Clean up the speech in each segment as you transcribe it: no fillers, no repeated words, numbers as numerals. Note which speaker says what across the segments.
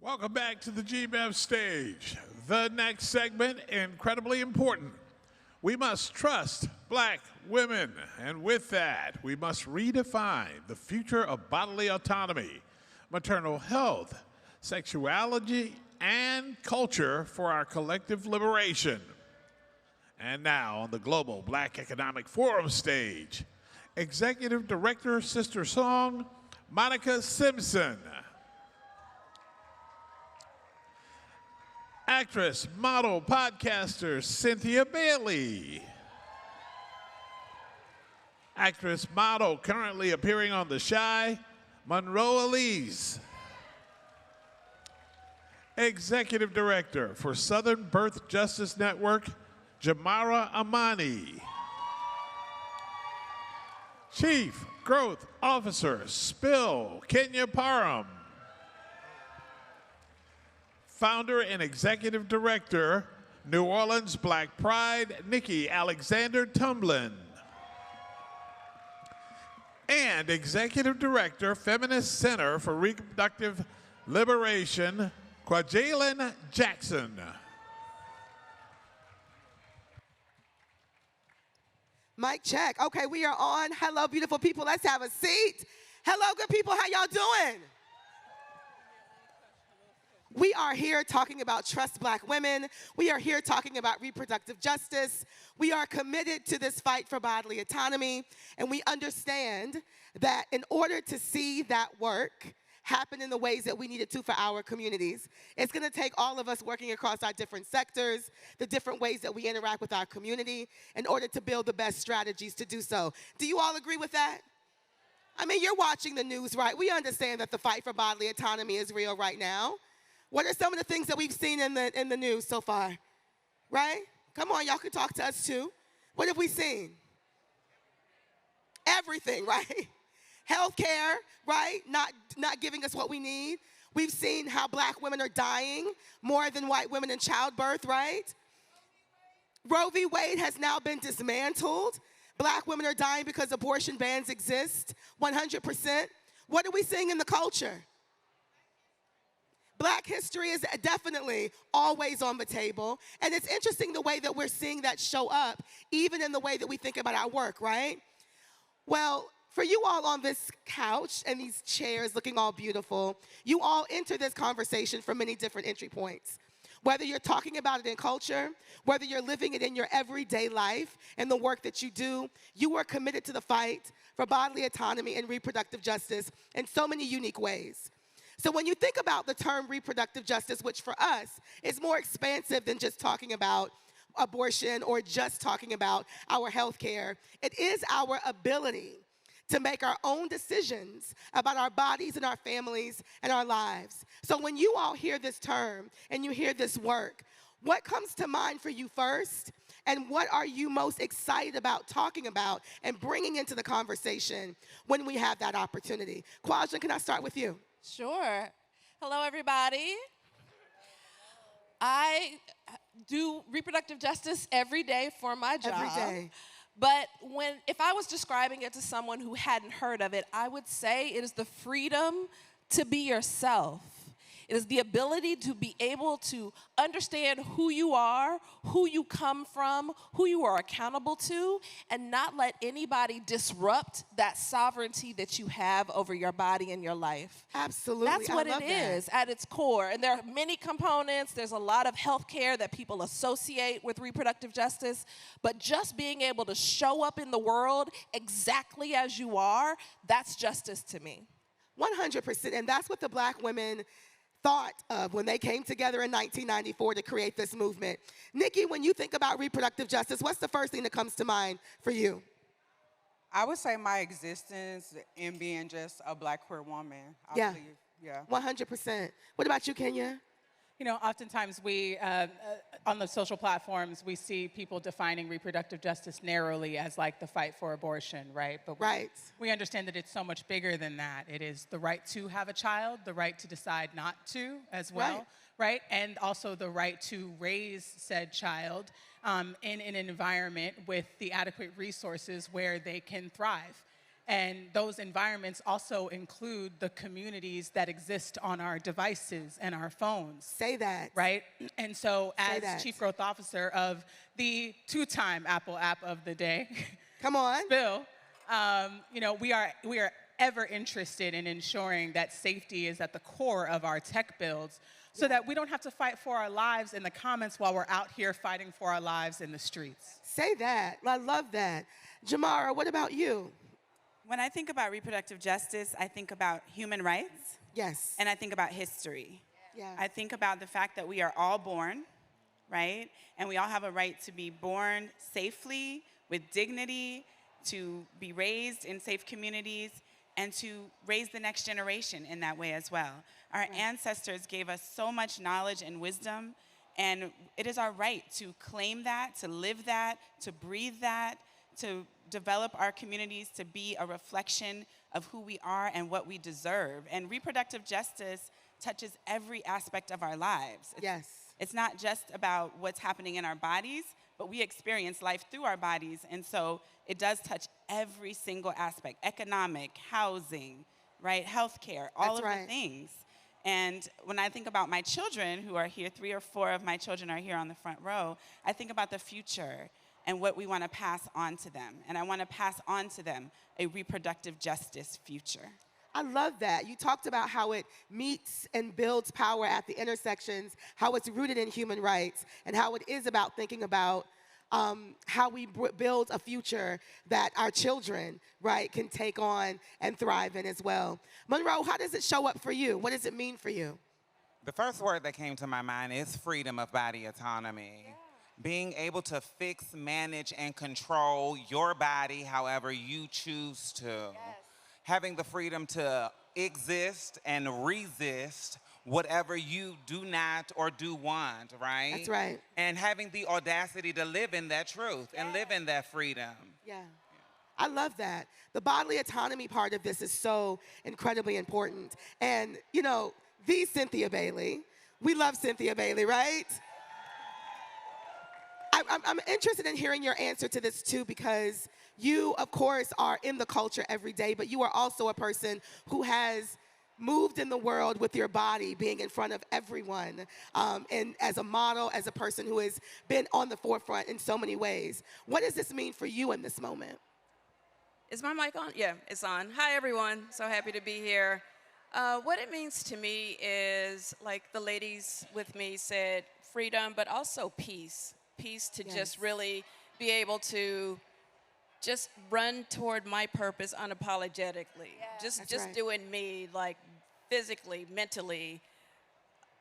Speaker 1: Welcome back to the GBEV stage. The next segment, incredibly important. We must trust Black women, and with that, we must redefine the future of bodily autonomy, maternal health, sexuality, and culture for our collective liberation. And now, on the Global Black Economic Forum stage, Executive Director, SisterSong, Monica Simpson. Actress, model, podcaster, Cynthia Bailey. Actress, model, currently appearing on The Chi, Monroe Elise. Executive Director for Southern Birth Justice Network, Jamara Amani. Chief Growth Officer, Spill, Kenya Parham. Founder and Executive Director, New Orleans Black Pride, Nikki Alexander Tumblin. And Executive Director, Feminist Center for Reproductive Liberation, Kwajalen Jackson.
Speaker 2: Mic check. Okay, we are on. Hello, beautiful people. Let's have a seat. Hello, good people. How y'all doing? We are here talking about Trust Black Women. We are here talking about reproductive justice. We are committed to this fight for bodily autonomy, and we understand that in order to see that work happen in the ways that we need it to for our communities, it's going to take all of us working across our different sectors, the different ways that we interact with our community in order to build the best strategies to do so. Do you all agree with that? I mean, you're watching the news, right? We understand that the fight for bodily autonomy is real right now. What are some of the things that we've seen in the news so far? Right? Come on, y'all can talk to us too. What have we seen? Everything, right? Healthcare, right? Not giving us what we need. We've seen how Black women are dying more than white women in childbirth, right? Roe v. Wade has now been dismantled. Black women are dying because abortion bans exist, 100%. What are we seeing in the culture? Black history is definitely always on the table. And it's interesting the way that we're seeing that show up, even in the way that we think about our work, right? Well, for you all on this couch and these chairs looking all beautiful, you all enter this conversation from many different entry points. Whether you're talking about it in culture, whether you're living it in your everyday life and the work that you do, you are committed to the fight for bodily autonomy and reproductive justice in so many unique ways. So when you think about the term reproductive justice, which for us is more expansive than just talking about abortion or just talking about our health care, it is our ability to make our own decisions about our bodies and our families and our lives. So when you all hear this term and you hear this work, what comes to mind for you first? And what are you most excited about talking about and bringing into the conversation when we have that opportunity? Kwajalen, can I start with you?
Speaker 3: Sure. Hello, everybody. I do reproductive justice every day for my job.
Speaker 2: Every day.
Speaker 3: But if I was describing it to someone who hadn't heard of it, I would say it is the freedom to be yourself. It is the ability to be able to understand who you are, who you come from, who you are accountable to, and not let anybody disrupt that sovereignty that you have over your body and your life.
Speaker 2: Absolutely.
Speaker 3: That's what it is at its core. And there are many components. There's a lot of health care that people associate with reproductive justice. But just being able to show up in the world exactly as you are, that's justice to me.
Speaker 2: 100%. And that's what the Black women thought of when they came together in 1994 to create this movement. Nikki, when you think about reproductive justice, what's the first thing that comes to mind for you?
Speaker 4: I would say my existence in being just a Black queer woman. I believe, yeah.
Speaker 2: 100%. What about you, Kenya?
Speaker 5: You know, oftentimes we, on the social platforms, we see people defining reproductive justice narrowly as like the fight for abortion, right? But we understand that it's so much bigger than that. It is the right to have a child, the right to decide not to as well, right? And also the right to raise said child in an environment with the adequate resources where they can thrive. And those environments also include the communities that exist on our devices and our phones.
Speaker 2: Say that.
Speaker 5: Right? And so
Speaker 2: Say
Speaker 5: as
Speaker 2: that.
Speaker 5: Chief Growth Officer of the 2-time Apple app of the day,
Speaker 2: come on,
Speaker 5: Bill, you know, we are ever interested in ensuring that safety is at the core of our tech builds so that we don't have to fight for our lives in the comments while we're out here fighting for our lives in the streets.
Speaker 2: Say that. I love that. Jamara, what about you?
Speaker 6: When I think about reproductive justice, I think about human rights.
Speaker 2: Yes.
Speaker 6: And I think about history.
Speaker 2: Yeah.
Speaker 6: I think about the fact that we are all born, right? And we all have a right to be born safely, with dignity, to be raised in safe communities, and to raise the next generation in that way as well. Our ancestors gave us so much knowledge and wisdom, and it is our right to claim that, to live that, to breathe that, to develop our communities to be a reflection of who we are and what we deserve. And reproductive justice touches every aspect of our lives. It's not just about what's happening in our bodies, but we experience life through our bodies. And so it does touch every single aspect: economic, housing, right, healthcare, all of the things. And when I think about my children who are here, 3 or 4 of my children are here on the front row, I think about the future and what we want to pass on to them. And I want to pass on to them a reproductive justice future.
Speaker 2: I love that. You talked about how it meets and builds power at the intersections, how it's rooted in human rights, and how it is about thinking about how we build a future that our children, right, can take on and thrive in as well. Monroe, how does it show up for you? What does it mean for you?
Speaker 7: The first word that came to my mind is freedom of body autonomy. Being able to fix, manage, and control your body however you choose to. Having the freedom to exist and resist whatever you do not or do want, right?
Speaker 2: That's right.
Speaker 7: And having the audacity to live in that truth and live in that freedom.
Speaker 2: Yeah. I love that. The bodily autonomy part of this is so incredibly important. And, you know, the Cynthia Bailey, we love Cynthia Bailey, right? I'm interested in hearing your answer to this too, because you, of course, are in the culture every day, but you are also a person who has moved in the world with your body, being in front of everyone, and as a model, as a person who has been on the forefront in so many ways. What does this mean for you in this moment?
Speaker 8: Is my mic on? Yeah, it's on. Hi, everyone. So happy to be here. What it means to me is, like the ladies with me said, freedom, but also peace. Peace to just really be able to just run toward my purpose unapologetically. Just doing me, like physically, mentally,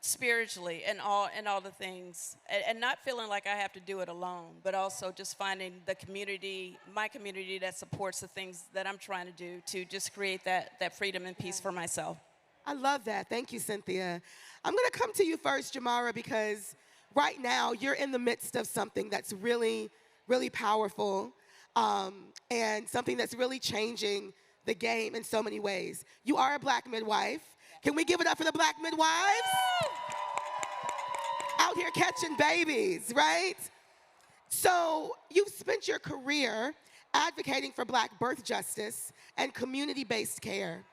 Speaker 8: spiritually, and all the things, and not feeling like I have to do it alone, but also just finding the community, my community that supports the things that I'm trying to do to just create that freedom and peace for myself.
Speaker 2: I love that. Thank you, Cynthia. I'm going to come to you first, Jamara, because right now you're in the midst of something that's really, really powerful, and something that's really changing the game in so many ways. You are a Black midwife. Can we give it up for the Black midwives? Out here catching babies, right? So you've spent your career advocating for Black birth justice and community-based care.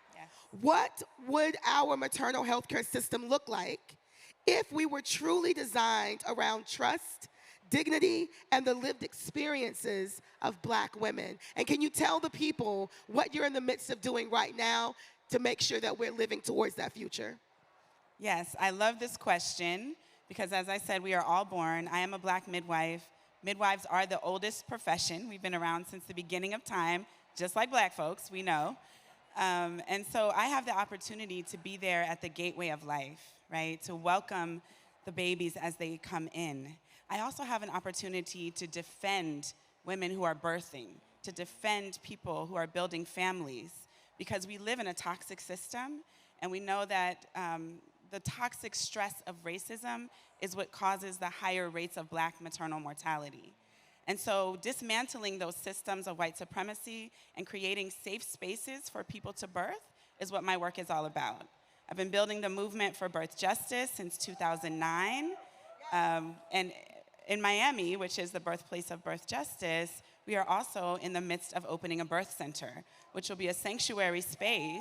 Speaker 2: What would our maternal health care system look like if we were truly designed around trust, dignity, and the lived experiences of Black women? And can you tell the people what you're in the midst of doing right now to make sure that we're living towards that future?
Speaker 6: Yes, I love this question because, as I said, we are all born. I am a Black midwife. Midwives are the oldest profession. We've been around since the beginning of time, just like Black folks, we know. And so I have the opportunity to be there at the gateway of life, right? To welcome the babies as they come in. I also have an opportunity to defend women who are birthing, to defend people who are building families, because we live in a toxic system, and we know that the toxic stress of racism is what causes the higher rates of Black maternal mortality. And so dismantling those systems of white supremacy and creating safe spaces for people to birth is what my work is all about. I've been building the movement for birth justice since 2009. And in Miami, which is the birthplace of birth justice, we are also in the midst of opening a birth center, which will be a sanctuary space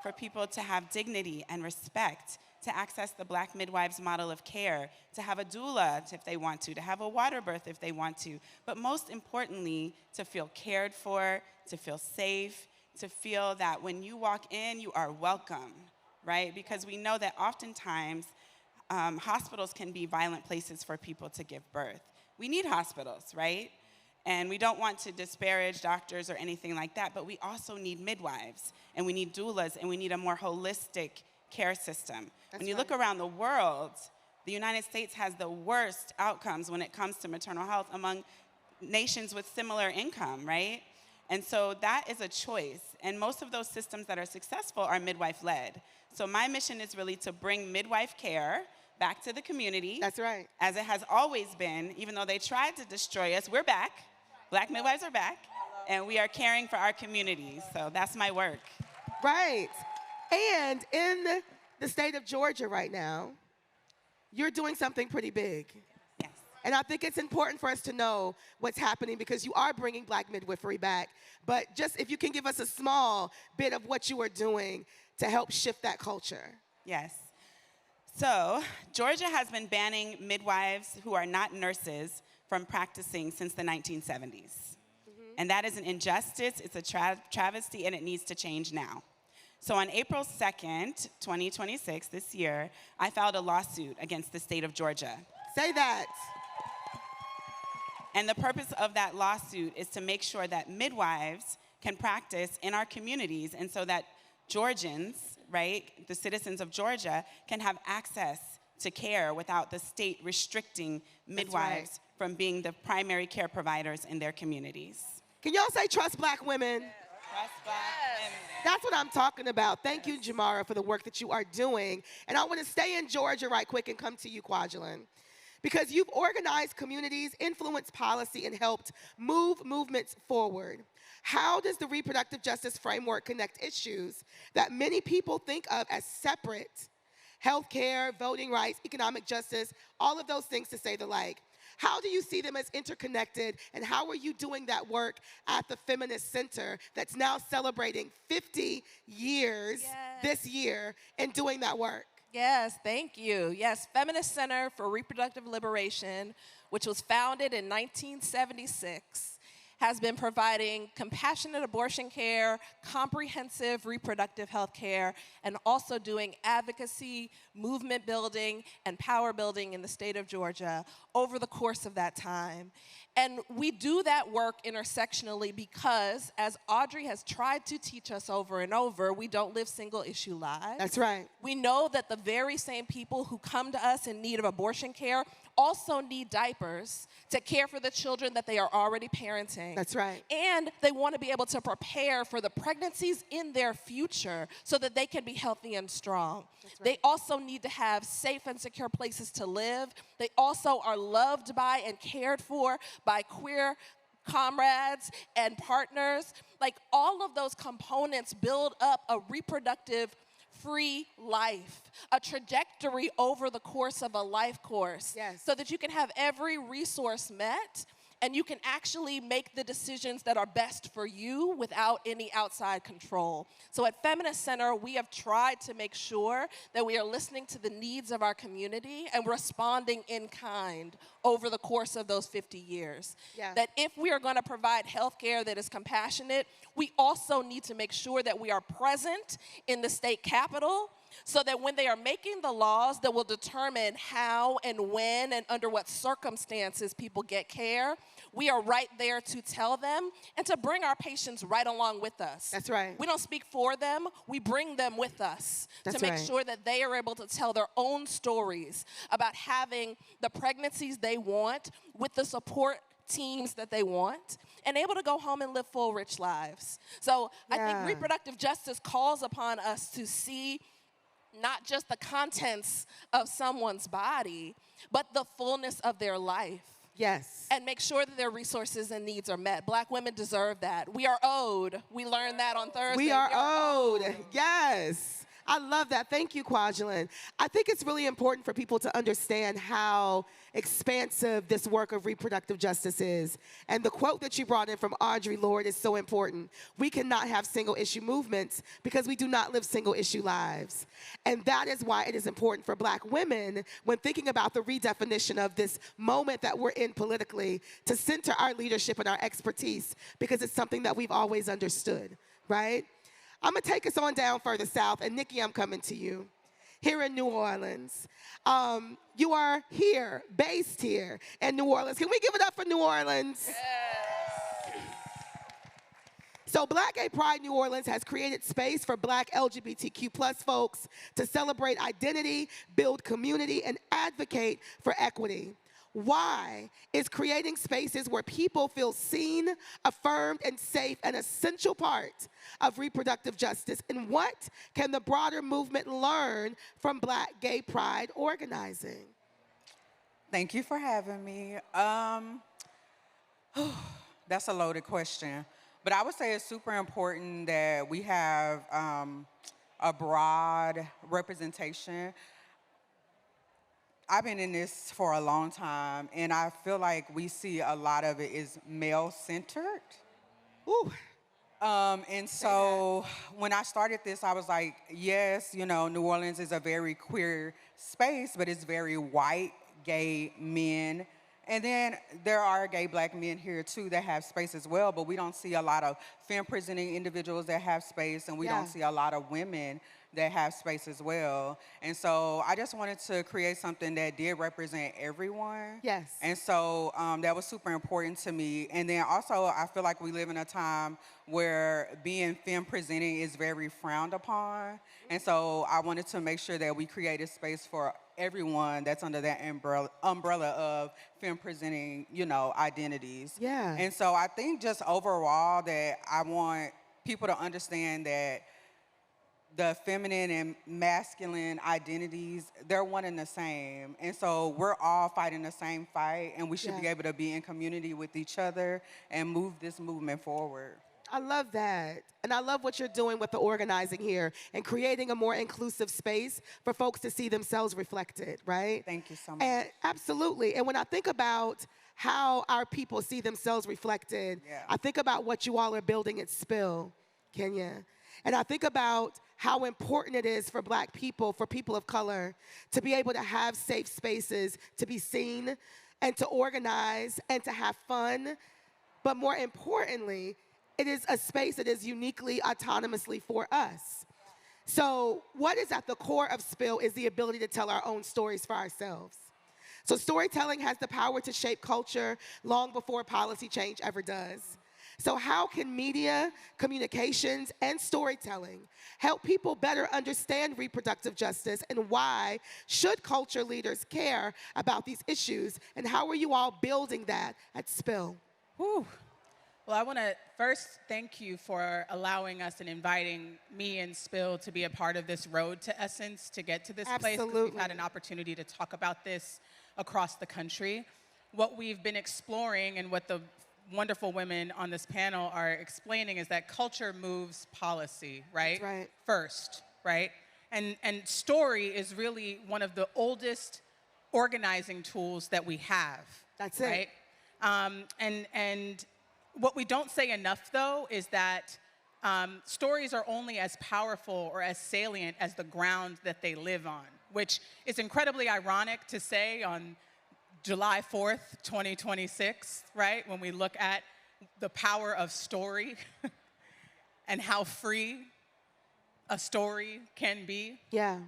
Speaker 6: for people to have dignity and respect, to access the Black midwives model of care, to have a doula if they want to have a water birth if they want to, but most importantly, to feel cared for, to feel safe, to feel that when you walk in, you are welcome, right? Because we know that oftentimes hospitals can be violent places for people to give birth. We need hospitals, right? And we don't want to disparage doctors or anything like that, but we also need midwives, and we need doulas, and we need a more holistic care system. When you look around the world, the United States has the worst outcomes when it comes to maternal health among nations with similar income, right? And so that is a choice. And most of those systems that are successful are midwife-led. So my mission is really to bring midwife care back to the community.
Speaker 2: That's right.
Speaker 6: As it has always been, even though they tried to destroy us, we're back. Black midwives are back, and we are caring for our communities. So that's my work.
Speaker 2: Right. And in the state of Georgia right now, you're doing something pretty big.
Speaker 6: Yes.
Speaker 2: And I think it's important for us to know what's happening because you are bringing Black midwifery back. But just if you can give us a small bit of what you are doing to help shift that culture.
Speaker 6: Yes. So Georgia has been banning midwives who are not nurses from practicing since the 1970s. And that is an injustice, it's a travesty, and it needs to change now. So on April 2nd, 2026, this year, I filed a lawsuit against the state of Georgia.
Speaker 2: Say that.
Speaker 6: And the purpose of that lawsuit is to make sure that midwives can practice in our communities, and so that Georgians, right, the citizens of Georgia, can have access to care without the state restricting midwives from being the primary care providers in their communities.
Speaker 2: Can y'all say trust Black women?
Speaker 6: Trust Black women.
Speaker 2: That's what I'm talking about. Thank you, Jamara, for the work that you are doing. And I want to stay in Georgia right quick and come to you, Kwajalein, because you've organized communities, influenced policy, and helped move movements forward. How does the reproductive justice framework connect issues that many people think of as separate, healthcare, voting rights, economic justice, all of those things to say the like? How do you see them as interconnected, and how are you doing that work at the Feminist Center that's now celebrating 50 years this year in doing that work?
Speaker 3: Yes, thank you. Yes, Feminist Center for Reproductive Liberation, which was founded in 1976, has been providing compassionate abortion care, comprehensive reproductive health care, and also doing advocacy, movement building, and power building in the state of Georgia over the course of that time. And we do that work intersectionally because, as Audrey has tried to teach us over and over, we don't live single issue lives.
Speaker 2: That's right.
Speaker 3: We know that the very same people who come to us in need of abortion care also need diapers to care for the children that they are already parenting.
Speaker 2: That's right.
Speaker 3: And they want to be able to prepare for the pregnancies in their future so that they can be healthy and strong. That's right. They also need to have safe and secure places to live. They also are loved by and cared for by queer comrades and partners. Like, all of those components build up a reproductive free life, a trajectory over the course of a life course, so that you can have every resource met and you can actually make the decisions that are best for you without any outside control. So at Feminist Center, we have tried to make sure that we are listening to the needs of our community and responding in kind over the course of those 50 years. That if we are going to provide health care that is compassionate, we also need to make sure that we are present in the state capitol, so that when they are making the laws that will determine how and when and under what circumstances people get care, we are right there to tell them and to bring our patients right along with us.
Speaker 2: That's right.
Speaker 3: We don't speak for them, we bring them with us to make sure that they are able to tell their own stories about having the pregnancies they want with the support teams that they want, and able to go home and live full, rich lives. So I think reproductive justice calls upon us to see not just the contents of someone's body, but the fullness of their life.
Speaker 2: Yes.
Speaker 3: And make sure that their resources and needs are met. Black women deserve that. We are owed. We learned that on Thursday.
Speaker 2: We are owed. Yes. I love that. Thank you, Kwajalein. I think it's really important for people to understand how expansive this work of reproductive justice is. And the quote that you brought in from Audre Lorde is so important. We cannot have single issue movements because we do not live single issue lives. And that is why it is important for Black women, when thinking about the redefinition of this moment that we're in politically, to center our leadership and our expertise, because it's something that we've always understood, right? I'm gonna take us on down further south, and Nikki, I'm coming to you. Here in New Orleans. You are here, based here in New Orleans. Can we give it up for New Orleans? Yes. So Black Gay Pride New Orleans has created space for Black LGBTQ+ folks to celebrate identity, build community, and advocate for equity. Why is creating spaces where people feel seen, affirmed, and safe an essential part of reproductive justice? And what can the broader movement learn from Black Gay Pride organizing?
Speaker 4: Thank you for having me. That's a loaded question. But I would say it's super important that we have a broad representation. I've been in this for a long time, and I feel like we see a lot of it is male-centered.
Speaker 2: Ooh.
Speaker 4: And so when I started this, I was like, yes, you know, New Orleans is a very queer space, but it's very white, gay men. And then there are gay Black men here too that have space as well, but we don't see a lot of femme-presenting individuals that have space, and we don't see a lot of women that have space as well. And so I just wanted to create something that did represent everyone.
Speaker 2: Yes.
Speaker 4: And so that was super important to me. And then also I feel like we live in a time where being femme-presenting is very frowned upon. And so I wanted to make sure that we created space for everyone that's under that umbrella of femme-presenting, you know, identities.
Speaker 2: Yeah.
Speaker 4: And so I think just overall that I want people to understand that the feminine and masculine identities, they're one and the same. And so we're all fighting the same fight, and we should be able to be in community with each other and move this movement forward.
Speaker 2: I love that. And I love what you're doing with the organizing here and creating a more inclusive space for folks to see themselves reflected, right?
Speaker 4: Thank you so much.
Speaker 2: And absolutely. And when I think about how our people see themselves reflected, I think about what you all are building at Spill, Kenya. And I think about how important it is for Black people, for people of color, to be able to have safe spaces, to be seen, and to organize, and to have fun. But more importantly, it is a space that is uniquely autonomously for us. So what is at the core of Spill is the ability to tell our own stories for ourselves. So storytelling has the power to shape culture long before policy change ever does. So how can media, communications, and storytelling help people better understand reproductive justice, and why should culture leaders care about these issues, and how are you all building that at Spill?
Speaker 5: Whew. Well, I want to first thank you for allowing us and inviting me and Spill to be a part of this road to essence to get to this place. We've had an opportunity to talk about this across the country. What we've been exploring and what the wonderful women on this panel are explaining is that culture moves policy, right?
Speaker 2: That's right.
Speaker 5: First, right? And story is really one of the oldest organizing tools that we have.
Speaker 2: That's it.
Speaker 5: Right? And what we don't say enough, though, is that stories are only as powerful or as salient as the ground that they live on, which is incredibly ironic to say on July 4th, 2026, right? When we look at the power of story and how free a story can be.
Speaker 2: Yeah.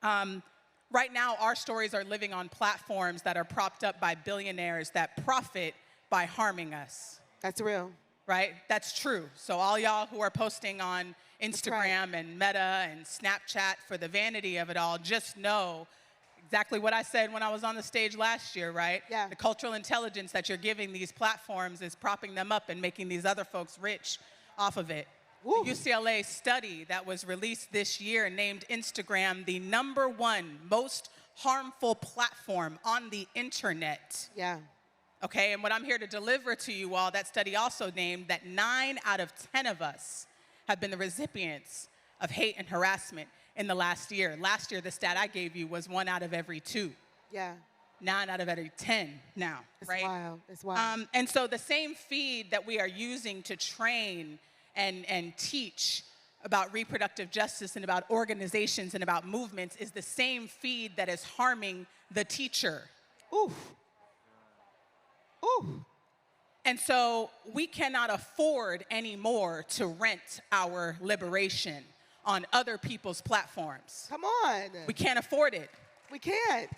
Speaker 5: Right now, our stories are living on platforms that are propped up by billionaires that profit by harming us.
Speaker 2: That's real.
Speaker 5: Right? That's true. So all y'all who are posting on Instagram and Meta and Snapchat for the vanity of it all, just know exactly what I said when I was on the stage last year, right?
Speaker 2: Yeah.
Speaker 5: The cultural intelligence that you're giving these platforms is propping them up and making these other folks rich off of it.
Speaker 2: Woo.
Speaker 5: The UCLA study that was released this year named Instagram the #1 most harmful platform on the internet.
Speaker 2: Yeah.
Speaker 5: Okay, and what I'm here to deliver to you all, that study also named that 9 out of 10 of us have been the recipients of hate and harassment. in the last year. Last year, the stat I gave you was 1 out of every 2.
Speaker 2: Yeah.
Speaker 5: 9 out of every 10 now, right?
Speaker 2: Wild. It's wild.
Speaker 5: And so the same feed that we are using to train and teach about reproductive justice and about organizations and about movements is the same feed that is harming the teacher.
Speaker 2: Oof. Ooh.
Speaker 5: And so we cannot afford anymore to rent our liberation on other people's platforms.
Speaker 2: Come on.
Speaker 5: We can't afford it.
Speaker 2: We can't.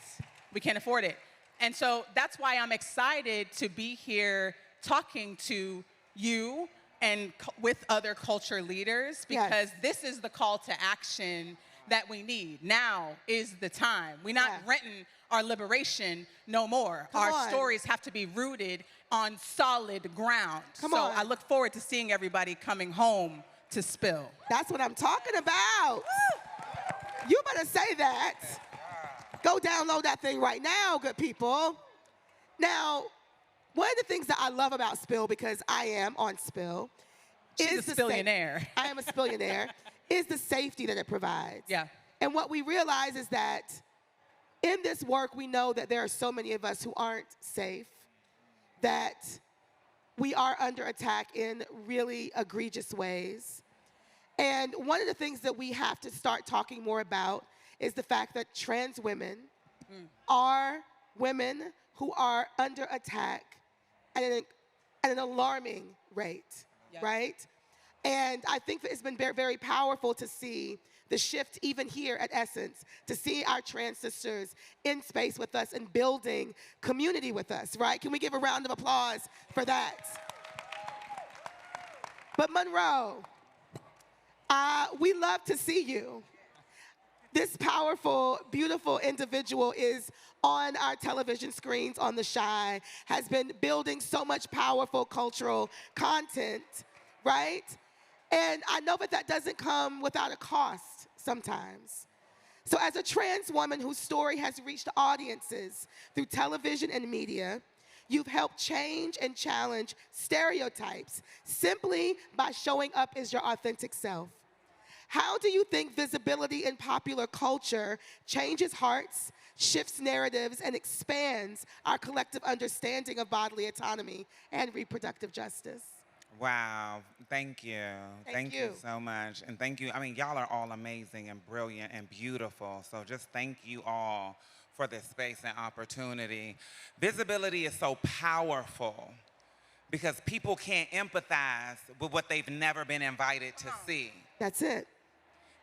Speaker 5: We can't afford it. And so that's why I'm excited to be here talking to you and with other culture leaders, because this is the call to action that we need. Now is the time. We're not renting our liberation no more. Our stories have to be rooted on solid ground. So I look forward to seeing everybody coming home to spill.
Speaker 2: That's what I'm talking about. You better say that. Go download that thing right now, good people. Now, one of the things that I love about Spill, because I am on Spill,
Speaker 5: She's a spillionaire.
Speaker 2: I am a spillionaire, is the safety that it provides.
Speaker 5: Yeah.
Speaker 2: And what we realize is that in this work, we know that there are so many of us who aren't safe, that we are under attack in really egregious ways. And one of the things that we have to start talking more about is the fact that trans women are women who are under attack at an alarming rate, right? And I think that it's been very, very powerful to see the shift even here at Essence, to see our trans sisters in space with us and building community with us, right? Can we give a round of applause for that? But Monroe, we love to see you. This powerful, beautiful individual is on our television screens on The Shy, has been building so much powerful cultural content, right? And I know that that doesn't come without a cost sometimes. So as a trans woman whose story has reached audiences through television and media, you've helped change and challenge stereotypes simply by showing up as your authentic self. How do you think visibility in popular culture changes hearts, shifts narratives, and expands our collective understanding of bodily autonomy and reproductive justice?
Speaker 7: Wow, thank you.
Speaker 2: Thank you
Speaker 7: so much. And thank you. I mean, y'all are all amazing and brilliant and beautiful. So just thank you all for this space and opportunity. Visibility is so powerful because people can't empathize with what they've never been invited to see.
Speaker 2: That's it.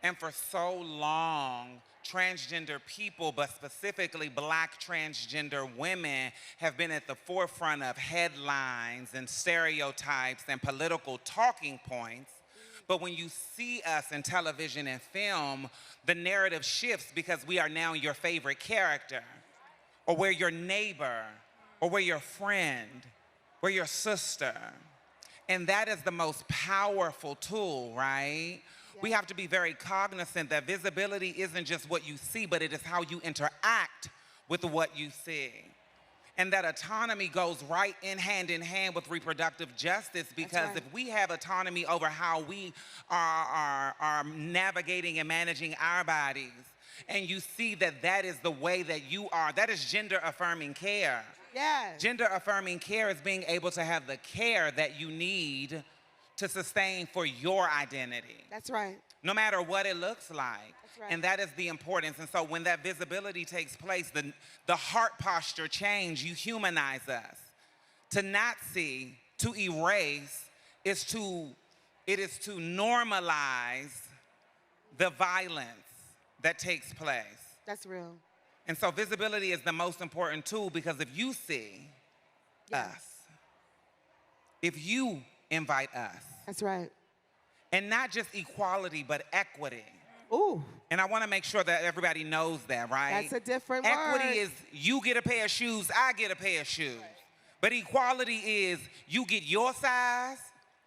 Speaker 7: And for so long, transgender people, but specifically Black transgender women, have been at the forefront of headlines and stereotypes and political talking points. But when you see us in television and film, the narrative shifts because we are now your favorite character, or we're your neighbor, or we're your friend, we're your sister. And that is the most powerful tool, right? We have to be very cognizant that visibility isn't just what you see, but it is how you interact with what you see. And that autonomy goes right in hand with reproductive justice, because if we have autonomy over how we are navigating and managing our bodies, and you see that that is the way that you are, that is gender affirming care.
Speaker 2: Yes.
Speaker 7: Gender affirming care is being able to have the care that you need to sustain for your identity.
Speaker 2: That's right.
Speaker 7: No matter what it looks like.
Speaker 2: That's right.
Speaker 7: And that is the importance. And so when that visibility takes place, the heart posture change, you humanize us. To not see, to erase, it is to normalize the violence that takes place.
Speaker 2: That's real.
Speaker 7: And so visibility is the most important tool, because if you see us, if you invite us.
Speaker 2: That's right.
Speaker 7: And not just equality, but equity.
Speaker 2: Ooh.
Speaker 7: And I want to make sure that everybody knows that, right?
Speaker 2: That's a different
Speaker 7: Equity
Speaker 2: word.
Speaker 7: is you get a pair of shoes, I get a pair of shoes. But equality is you get your size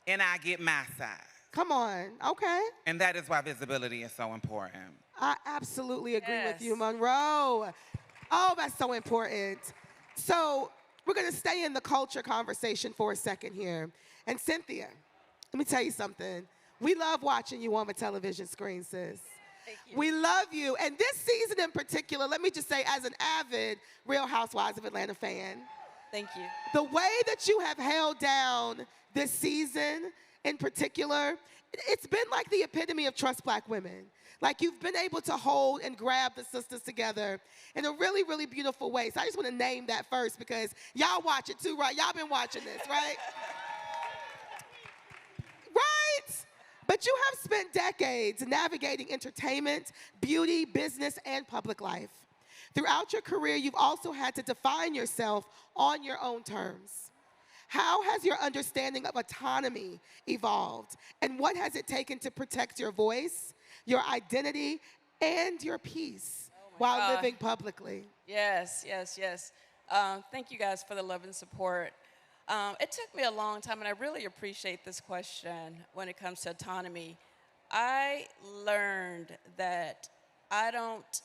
Speaker 7: and I get my size.
Speaker 2: Come on. Okay.
Speaker 7: And that is why visibility is so important.
Speaker 2: I absolutely agree with you, Monroe. Oh, that's so important. So we're going to stay in the culture conversation for a second here. And Cynthia, let me tell you something. We love watching you on the television screen, sis. We love you. And this season in particular, let me just say, as an avid Real Housewives of Atlanta fan,
Speaker 8: Thank you.
Speaker 2: the way that you have held down this season in particular, it's been like the epitome of trust Black women. Like you've been able to hold and grab the sisters together in a really, really beautiful way. So I just want to name that first because y'all watch it too, right? Y'all been watching this, right? Right? But you have spent decades navigating entertainment, beauty, business, and public life. Throughout your career, you've also had to define yourself on your own terms. How has your understanding of autonomy evolved? And what has it taken to protect your voice, your identity, and your peace while living publicly?
Speaker 8: Yes, yes, yes. Thank you guys for the love and support. It took me a long time, and I really appreciate this question when it comes to autonomy. I learned that I don't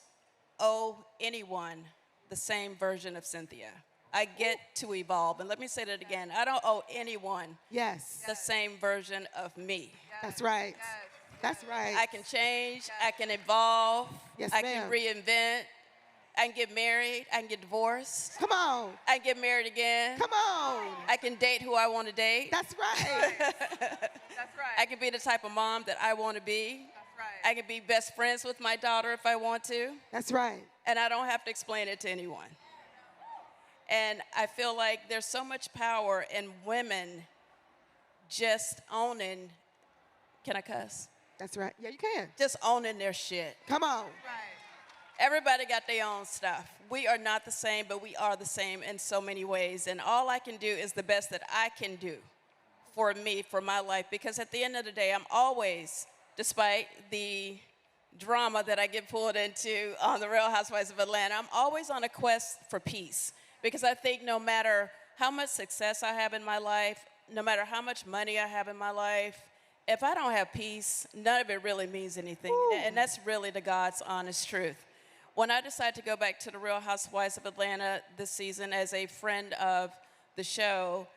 Speaker 8: owe anyone the same version of Cynthia. I get to evolve. And let me say that again. I don't owe anyone the same version of me.
Speaker 2: That's right. That's right.
Speaker 8: I can change. I can evolve.
Speaker 2: Yes,
Speaker 8: I
Speaker 2: ma'am.
Speaker 8: can reinvent. I can get married. I can get divorced.
Speaker 2: Come on.
Speaker 8: I can get married again.
Speaker 2: Come on.
Speaker 8: I can date who I want to date.
Speaker 2: That's right.
Speaker 8: That's right. I can be the type of mom that I want to be. That's right. I can be best friends with my daughter if I want to.
Speaker 2: That's right.
Speaker 8: And I don't have to explain it to anyone. And I feel like there's so much power in women just owning, can I cuss?
Speaker 2: That's right. Yeah, you can.
Speaker 8: Just owning their shit.
Speaker 2: Come on.
Speaker 8: Everybody got their own stuff. We are not the same, but we are the same in so many ways. And all I can do is the best that I can do for me, for my life. Because at the end of the day, I'm always, despite the drama that I get pulled into on the Real Housewives of Atlanta, I'm always on a quest for peace. Because I think no matter how much success I have in my life, no matter how much money I have in my life, if I don't have peace, none of it really means anything. And that's really the God's honest truth. When I decided to go back to the Real Housewives of Atlanta this season as a friend of the show,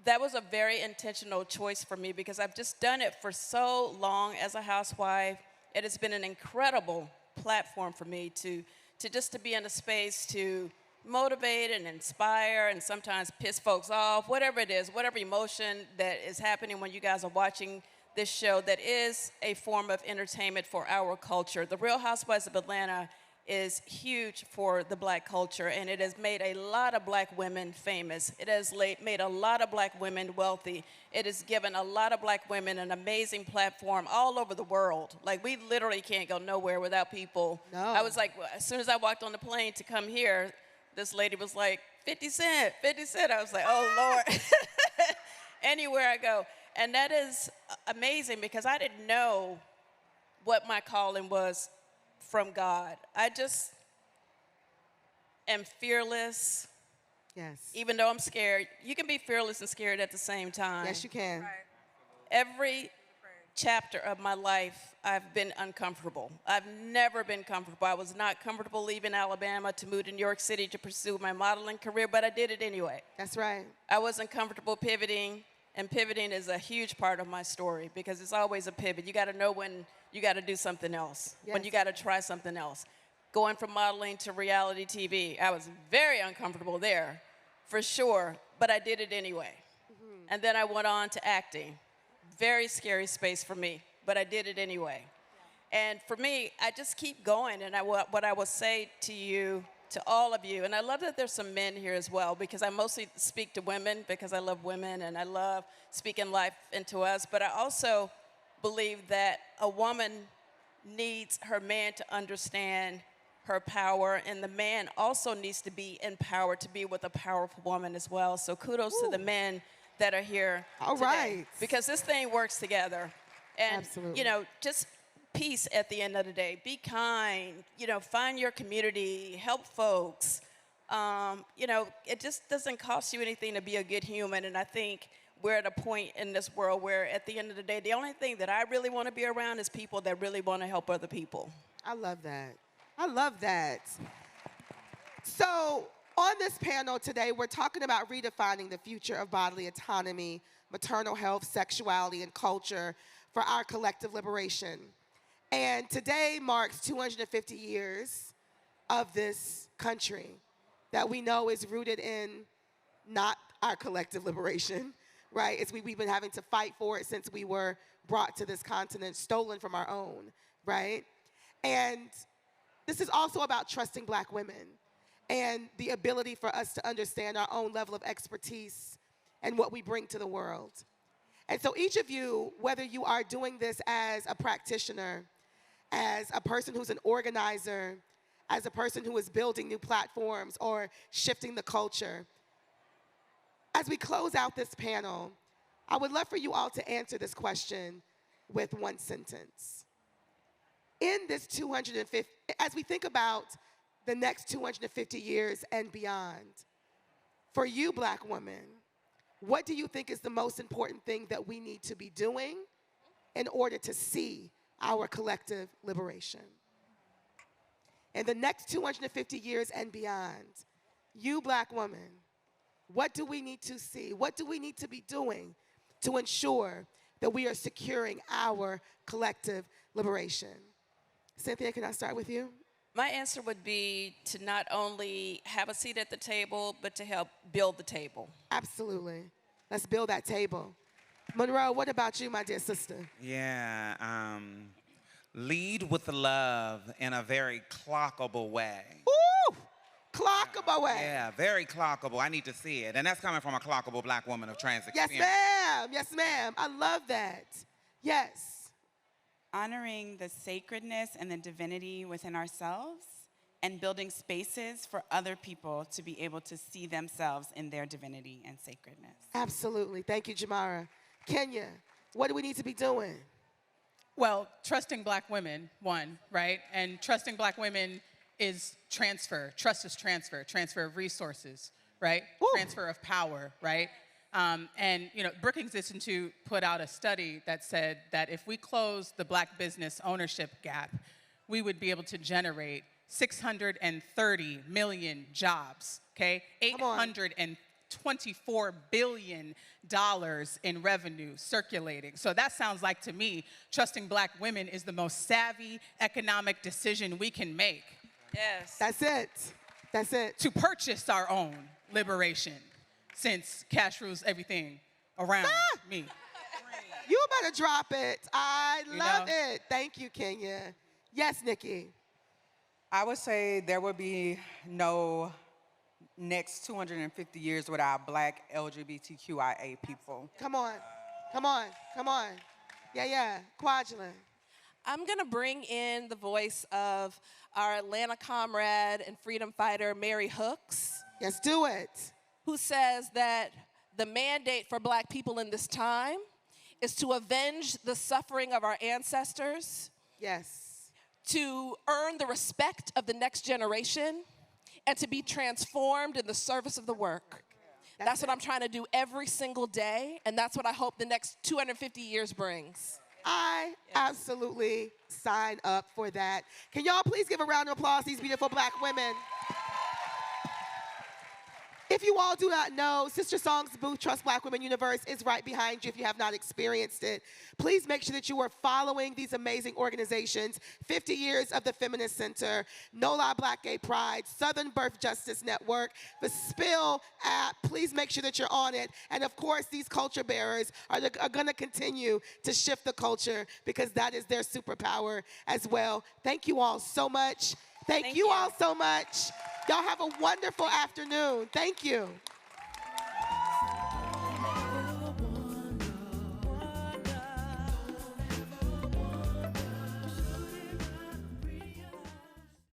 Speaker 8: that was a very intentional choice for me because I've just done it for so long as a housewife. It has been an incredible platform for me to be in a space to motivate and inspire and sometimes piss folks off, whatever it is, whatever emotion that is happening when you guys are watching this show that is a form of entertainment for our culture. The Real Housewives of Atlanta is huge for the Black culture, and it has made a lot of Black women famous. It has made a lot of Black women wealthy. It has given a lot of Black women an amazing platform all over the world. Like, we literally can't go nowhere without people.
Speaker 2: No.
Speaker 8: I was like, as soon as I walked on the plane to come here, this lady was like, 50 cent, 50 cent. I was like, oh, Lord. Anywhere I go. And that is amazing because I didn't know what my calling was from God. I just am fearless.
Speaker 2: Yes.
Speaker 8: Even though I'm scared. You can be fearless and scared at the same time.
Speaker 2: Yes, you can.
Speaker 8: Every chapter of my life, I've been uncomfortable. I've never been comfortable. I was not comfortable leaving Alabama to move to New York City to pursue my modeling career, but I did it anyway.
Speaker 2: That's right.
Speaker 8: I wasn't comfortable pivoting, and pivoting is a huge part of my story because it's always a pivot. You got to know when you got to do something else, when you got to try something else. Going from modeling to reality TV, I was very uncomfortable there, for sure, but I did it anyway. Mm-hmm. And then I went on to acting. Very scary space for me, but I did it anyway. Yeah. And for me, I just keep going, and what I will say to you, to all of you, and I love that there's some men here as well, because I mostly speak to women because I love women and I love speaking life into us, but I also believe that a woman needs her man to understand her power, and the man also needs to be empowered to be with a powerful woman as well. So kudos to the men that are here today.
Speaker 2: Right.
Speaker 8: Because this thing works together. And,
Speaker 2: absolutely.
Speaker 8: You know, just peace at the end of the day. Be kind, you know, find your community, help folks. You know, it just doesn't cost you anything to be a good human. And I think we're at a point in this world where at the end of the day, the only thing that I really want to be around is people that really want to help other people.
Speaker 2: I love that. I love that. So, on this panel today, we're talking about redefining the future of bodily autonomy, maternal health, sexuality, and culture for our collective liberation. And today marks 250 years of this country that we know is rooted in not our collective liberation, right? We've been having to fight for it since we were brought to this continent, stolen from our own, right? And this is also about trusting Black women and the ability for us to understand our own level of expertise and what we bring to the world. And so each of you, whether you are doing this as a practitioner, as a person who's an organizer, as a person who is building new platforms or shifting the culture, as we close out this panel, I would love for you all to answer this question with one sentence. In this 250, as we think about the next 250 years and beyond, for you, Black women, what do you think is the most important thing that we need to be doing in order to see our collective liberation? In the next 250 years and beyond, you, Black women, what do we need to see? What do we need to be doing to ensure that we are securing our collective liberation? Cynthia, can I start with you?
Speaker 8: My answer would be to not only have a seat at the table, but to help build the table.
Speaker 2: Absolutely. Let's build that table. Monroe, what about you, my dear sister?
Speaker 7: Yeah, lead with love in a very clockable way.
Speaker 2: Ooh, clockable way.
Speaker 7: Yeah, very clockable. I need to see it. And that's coming from a clockable Black woman of trans experience.
Speaker 2: Yes, ma'am. Yes, ma'am. I love that. Yes.
Speaker 6: Honoring the sacredness and the divinity within ourselves and building spaces for other people to be able to see themselves in their divinity and sacredness.
Speaker 2: Absolutely. Thank you, Jamara. Kenya, what do we need to be doing?
Speaker 5: Well, trusting Black women, one, right? And trusting Black women is transfer. Trust is transfer. Transfer of resources, right?
Speaker 2: Ooh.
Speaker 5: Transfer of power, right? And Brookings Institute put out a study that said that if we close the Black business ownership gap, we would be able to generate 630 million jobs, okay? $824 billion in revenue circulating. So that sounds like, to me, trusting Black women is the most savvy economic decision we can make.
Speaker 8: Yes.
Speaker 2: That's it. That's it.
Speaker 5: To purchase our own liberation, since cash rules everything around me.
Speaker 2: You better drop it. I love it. Thank you, Kenya. Yes, Nikki.
Speaker 4: I would say there would be no next 250 years without Black LGBTQIA people.
Speaker 2: Come on. Come on. Come on. Yeah. Kwajalein.
Speaker 3: I'm going to bring in the voice of our Atlanta comrade and freedom fighter, Mary Hooks.
Speaker 2: Yes, do it.
Speaker 3: Who says that the mandate for Black people in this time is to avenge the suffering of our ancestors.
Speaker 2: Yes.
Speaker 3: To earn the respect of the next generation, and to be transformed in the service of the work. That's what I'm trying to do every single day, and that's what I hope the next 250 years brings.
Speaker 2: I absolutely sign up for that. Can y'all please give a round of applause to these beautiful Black women? If you all do not know, SisterSong's booth, Trust Black Women Universe, is right behind you if you have not experienced it. Please make sure that you are following these amazing organizations. 50 years of the Feminist Center, No Lie Black Gay Pride, Southern Birth Justice Network, the Spill app. Please make sure that you're on it. And of course, these culture bearers are going to continue to shift the culture because that is their superpower as well. Thank you all so much. Thank you all so much. Y'all have a wonderful afternoon. Thank you.